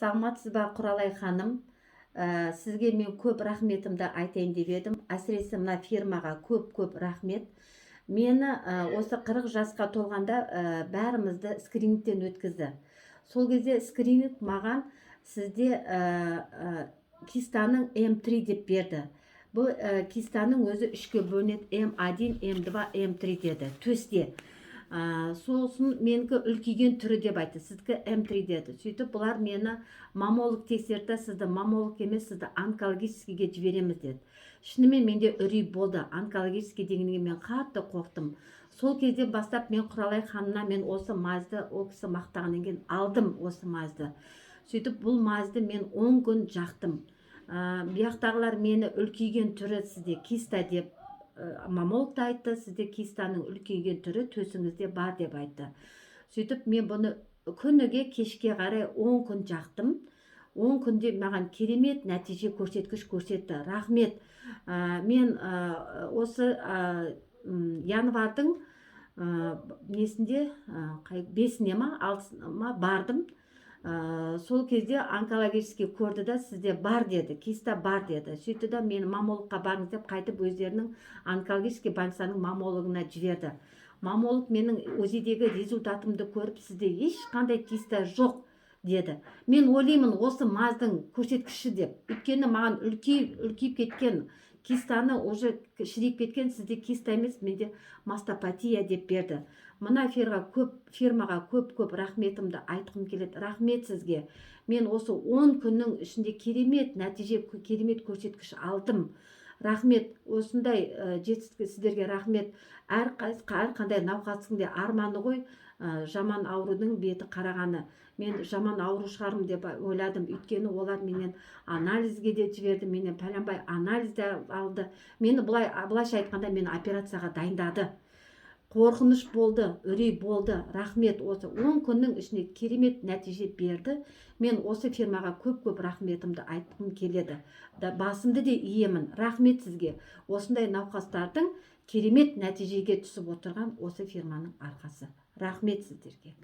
Саламатсыз ба, Құралай ханым? Сізге мен көп рахметімді айтайын деп едім. Әсіресе мына фирмаға көп рахмет. Мені осы 40 жасқа толғанда бәрімізді скринингтен өткізді. Сол кезде скрининг маған сізде кистаның М3 деп берді. Бұл кистаның өзі үшке бөлінеді, М1, М2, М3 деді, төсте. Сосын менікі үлкейген түрі деп айтты, сіздікі М3 деді. Сөйтіп бұлар мені маммолог тексерді, сізді маммолог емес, сізді онкологическийге жібереміз деді. Шынымен менде үрей болды. Онкологический дегенге мен қатты қорқтым. Сол кезде бастап мен Құралай ханымнан мен осы мазьды, ол кісі мақтағаннан кейін алдым осы мазьды. Сөйтіп бұл мазьды мен 10 күн жақтым. Бұяқтағылар мені үлкейген түрі сізде киста деп, маммолог та айтты, сізде кистаның үлкейген түрі төсіңізде бар деп айтты. Сөйтіп мен бұны күніге кешке қарай 10 күн жақтым. 10 күнде маған керемет нәтиже көрсеткіш көрсетті. Рахмет. Мен осы январдың несінде 5-іне ма 6-ма бардым. Сол кезде онкологический көрді да, сізде бар деді, киста бар деді. Сөйтті да мені маммологқа барыңыз деп қайтып өздерінің онкологический больницаның маммологына жіберді. Маммолог менің УЗИдегі результатымды көріп, сізде ешқандай киста жоқ деді. Мен ойлаймын осы маздың көрсеткіші деп. Өйткені маған үлкейіп кеткен кистаны уже шірейіп кеткен, сізде киста емес, менде мастопатия деп берді. Мына фирмаға көп рахметімді айтқым келеді. Рахмет сізге. Мен осы 10 күннің ішінде керемет нәтиже, керемет көрсеткіш алдым. Рахмет. Осындай жетістікке сіздерге рахмет. Әрқандай науқастың арманы ғой, жаман аурудың беті қарағаны. Мен жаман ауру шығарым деп ойладым. Өйткені олар менен анализге де жіберді, менен пәленбай анализді алды. Мені былайша айтқанда мені операцияға дайындады. Қорқыныш болды, үрей болды. Рахмет. Осы 10 күннің ішінде керемет нәтиже берді. Мен осы фирмаға көп рахметімді айтқым келеді. Басымды де иемін. Рахмет сізге. Осындай науқастардың керемет нәтижеге түсіп отырған осы фирманың арқасы. Рахмет сіздерге.